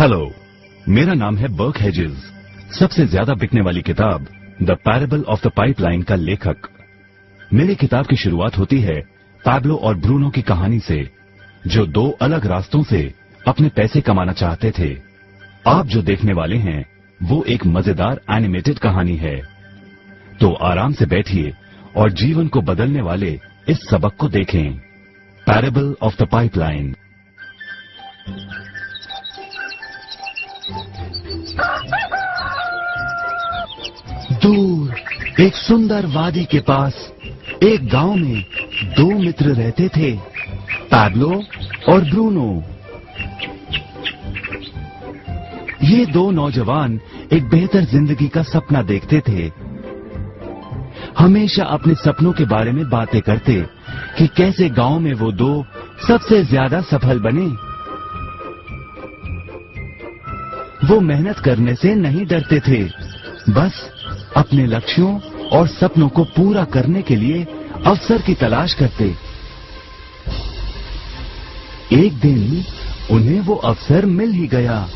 Hello, मेरा नाम है बर्क हेजेस। सबसे ज्यादा बिकने वाली किताब the parable of the pipeline का लेखक। मेरी किताब की शुरुआत होती है पैब्लो और ब्रूनो की कहानी से, जो दो अलग रास्तों से अपने पैसे कमाना चाहते थे। आप जो देखने वाले हैं वो एक मजेदार एनिमेटेड कहानी है। तो आराम से बैठिए और जीवन को बदलने वाले इस सबक को देखें, पैरेबल ऑफ द पाइपलाइन। दूर एक सुंदर वादी के पास एक गांव में दो मित्र रहते थे, पैब्लो और ब्रूनो। ये दो नौजवान एक बेहतर जिंदगी का सपना देखते थे। हमेशा अपने सपनों के बारे में बातें करते कि कैसे गांव में वो दो सबसे ज्यादा सफल बने। वो मेहनत करने से नहीं डरते थे, बस अपने लक्ष्यों और सपनों को पूरा करने के लिए अवसर की तलाश करते। एक दिन उन्हें वो अवसर मिल ही गया।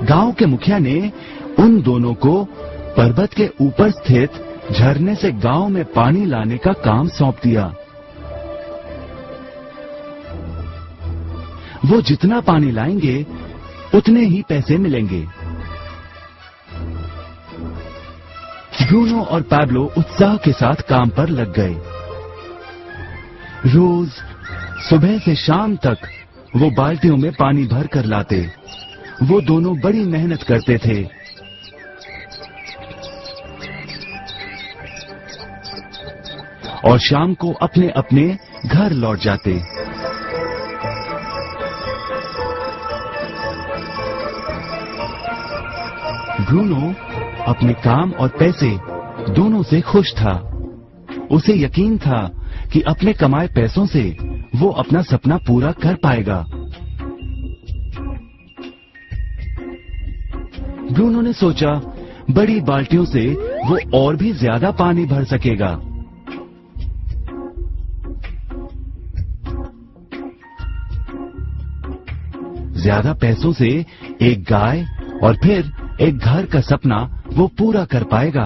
गांव के मुखिया ने उन दोनों को पर्वत के ऊपर स्थित झरने से गांव में पानी लाने का काम सौंप दिया। वो जितना पानी लाएंगे उतने ही पैसे मिलेंगे। ब्रूनो और पैब्लो उत्साह के साथ काम पर लग गए। रोज सुबह से शाम तक वो बाल्टियों में पानी भर कर लाते। वो दोनों बड़ी मेहनत करते थे। और शाम को अपने अपने घर लौट जाते। ब्रूनो अपने काम और पैसे दोनों से खुश था। उसे यकीन था कि अपने कमाए पैसों से वो अपना सपना पूरा कर पाएगा। ब्रूनो ने सोचा बड़ी बाल्टियों से वो और भी ज्यादा पानी भर सकेगा। ज्यादा पैसों से एक गाय और फिर एक घर का सपना वो पूरा कर पाएगा।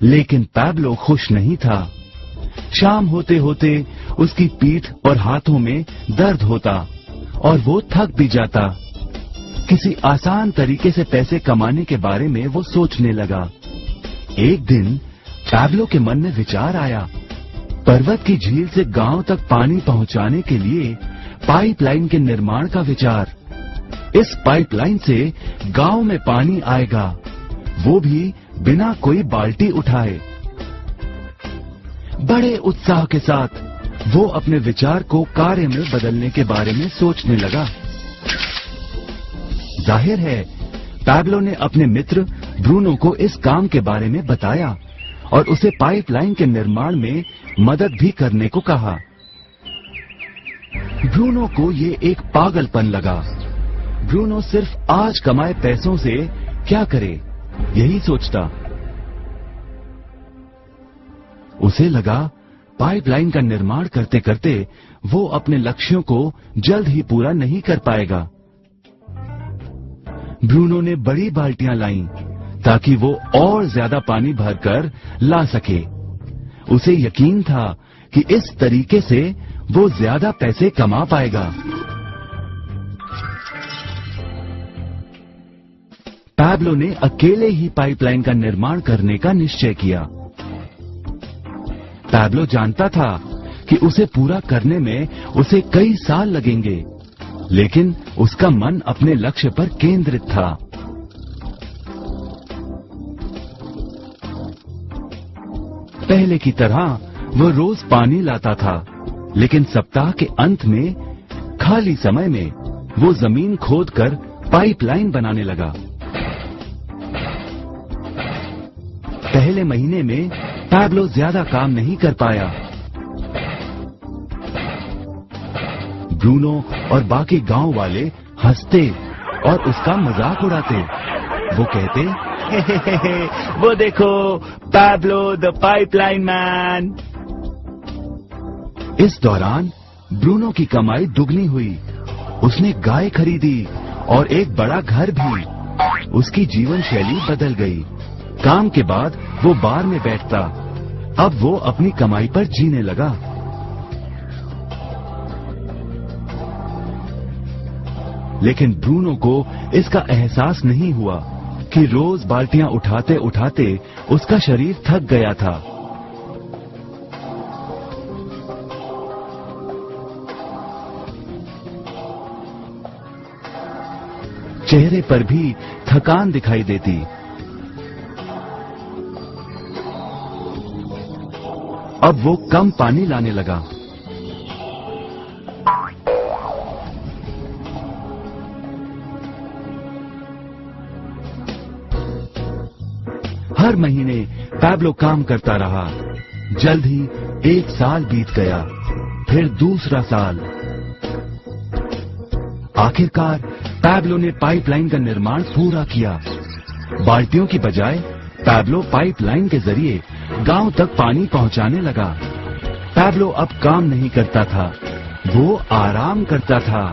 लेकिन पैब्लो खुश नहीं था। शाम होते होते उसकी पीठ और हाथों में दर्द होता और वो थक भी जाता। किसी आसान तरीके से पैसे कमाने के बारे में वो सोचने लगा। एक दिन पैब्लो के मन में विचार आया, पर्वत की झील से गांव तक पानी पहुंचाने के लिए पाइपलाइन के निर्माण का विचार। इस पाइपलाइन से गांव में पानी आएगा, वो भी बिना कोई बाल्टी उठाए। बड़े उत्साह के साथ वो अपने विचार को कार्य में बदलने के बारे में सोचने लगा। जाहिर है पैब्लो ने अपने मित्र ब्रूनो को इस काम के बारे में बताया और उसे पाइपलाइन के निर्माण में मदद भी करने को कहा। ब्रूनो को ये एक पागलपन लगा। ब्रूनो सिर्फ आज कमाए पैसों से क्या करे, यही सोचता। उसे लगा पाइपलाइन का निर्माण करते करते वो अपने लक्ष्यों को जल्द ही पूरा नहीं कर पाएगा। ब्रूनो ने बड़ी बाल्टियां लाईं ताकि वो और ज्यादा पानी भरकर ला सके। उसे यकीन था कि इस तरीके से वो ज्यादा पैसे कमा पाएगा। पैब्लो ने अकेले ही पाइपलाइन का निर्माण करने का निश्चय किया। पैब्लो जानता था कि उसे पूरा करने में उसे कई साल लगेंगे, लेकिन उसका मन अपने लक्ष्य पर केंद्रित था। पहले की तरह वो रोज पानी लाता था, लेकिन सप्ताह के अंत में खाली समय में वो जमीन खोदकर पाइपलाइन बनाने लगा। पहले महीने में पैब्लो ज्यादा काम नहीं कर पाया। ब्रूनो और बाकी गांव वाले हंसते और उसका मजाक उड़ाते। वो कहते, हे, वो देखो पैब्लो द पाइपलाइन मैन। इस दौरान ब्रूनो की कमाई दुगनी हुई। उसने गाय खरीदी और एक बड़ा घर भी। उसकी जीवन शैली बदल गई। काम के बाद वो बार में बैठता। अब वो अपनी कमाई पर जीने लगा। लेकिन ब्रूनो को इसका एहसास नहीं हुआ कि रोज बाल्टियां उठाते उठाते उसका शरीर थक गया था। चेहरे पर भी थकान दिखाई देती। अब वो कम पानी लाने लगा। हर महीने पैब्लो काम करता रहा। जल्द ही 1 साल बीत गया, फिर दूसरा साल। आखिरकार पैब्लो ने पाइपलाइन का निर्माण पूरा किया। बाल्टियों की बजाय पैब्लो पाइपलाइन के जरिए गांव तक पानी पहुंचाने लगा। पैब्लो अब काम नहीं करता था, वो आराम करता था।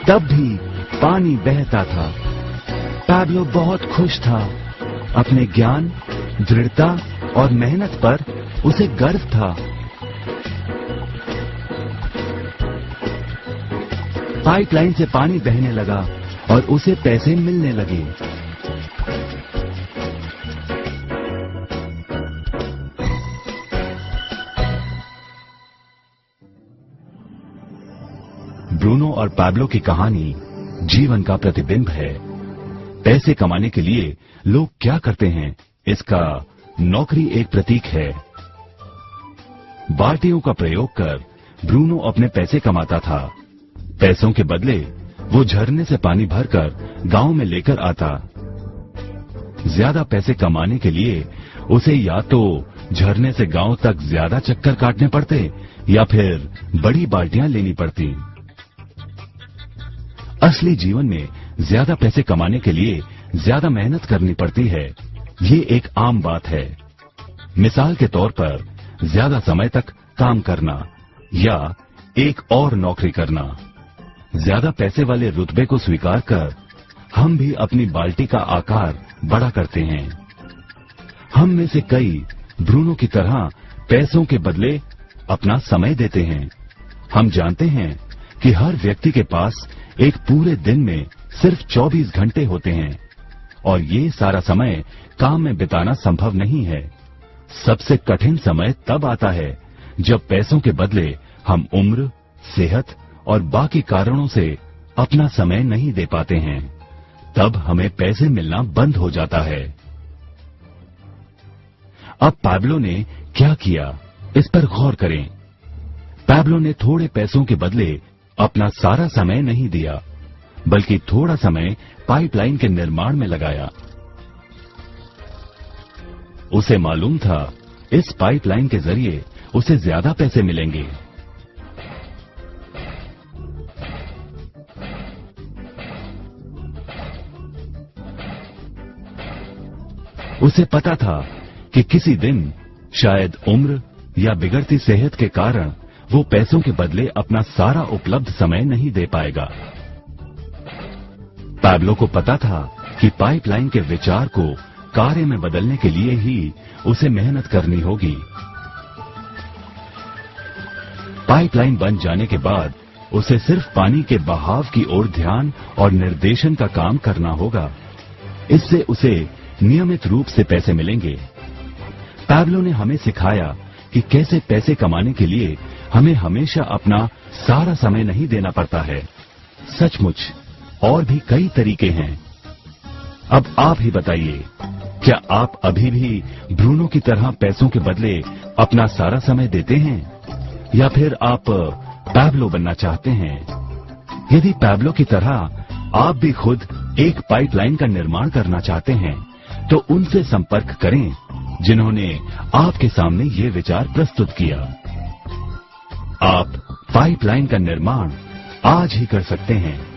तब भी पानी बहता था। पैब्लो बहुत खुश था। अपने ज्ञान, दृढ़ता और मेहनत पर उसे गर्व था। पाइपलाइन से पानी बहने लगा और उसे पैसे मिलने लगे। ब्रूनो और पैब्लो की कहानी जीवन का प्रतिबिंब है। पैसे कमाने के लिए लोग क्या करते हैं, इसका नौकरी एक प्रतीक है। बाल्टियों का प्रयोग कर ब्रूनो अपने पैसे कमाता था। पैसों के बदले वो झरने से पानी भरकर गांव में लेकर आता। ज्यादा पैसे कमाने के लिए उसे या तो झरने से गांव तक ज्यादा चक्कर काटने पड़ते या फिर बड़ी बाल्टियां लेनी पड़ती। असली जीवन में ज्यादा पैसे कमाने के लिए ज्यादा मेहनत करनी पड़ती है। ये एक आम बात है। मिसाल के तौर पर ज्यादा समय तक काम करना या एक और नौकरी करना। ज्यादा पैसे वाले रुतबे को स्वीकार कर हम भी अपनी बाल्टी का आकार बड़ा करते हैं। हम में से कई ब्रूनो की तरह पैसों के बदले अपना समय देते हैं। हम जानते हैं कि हर व्यक्ति के पास एक पूरे दिन में सिर्फ 24 घंटे होते हैं और ये सारा समय काम में बिताना संभव नहीं है। सबसे कठिन समय तब आता है जब पैसों के बदले हम उम्र, सेहत और बाकी कारणों से अपना समय नहीं दे पाते हैं। तब हमें पैसे मिलना बंद हो जाता है। अब पैब्लो ने क्या किया, इस पर गौर करें। पैब्लो ने थोड़े पैसों के बदले अपना सारा समय नहीं दिया, बल्कि थोड़ा समय पाइपलाइन के निर्माण में लगाया। उसे मालूम था इस पाइपलाइन के जरिए उसे ज्यादा पैसे मिलेंगे। उसे पता था कि किसी दिन शायद उम्र या बिगड़ती सेहत के कारण वो पैसों के बदले अपना सारा उपलब्ध समय नहीं दे पाएगा। पैब्लो को पता था कि पाइपलाइन के विचार को कार्य में बदलने के लिए ही उसे मेहनत करनी होगी। पाइपलाइन बन जाने के बाद उसे सिर्फ पानी के बहाव की ओर ध्यान और निर्देशन का काम करना होगा। इससे उसे नियमित रूप से पैसे मिलेंगे। पैब्लो ने हमें सिखाया कि कैसे पैसे कमाने के लिए हमें हमेशा अपना सारा समय नहीं देना पड़ता है। सचमुच और भी कई तरीके हैं। अब आप ही बताइए, क्या आप अभी भी ब्रूनो की तरह पैसों के बदले अपना सारा समय देते हैं या फिर आप पैब्लो बनना चाहते हैं? यदि पैब्लो की तरह आप भी खुद एक पाइपलाइन का निर्माण करना चाहते हैं तो उनसे संपर्क करें जिन्होंने आपके सामने ये विचार प्रस्तुत किया। आप पाइपलाइन का निर्माण आज ही कर सकते हैं।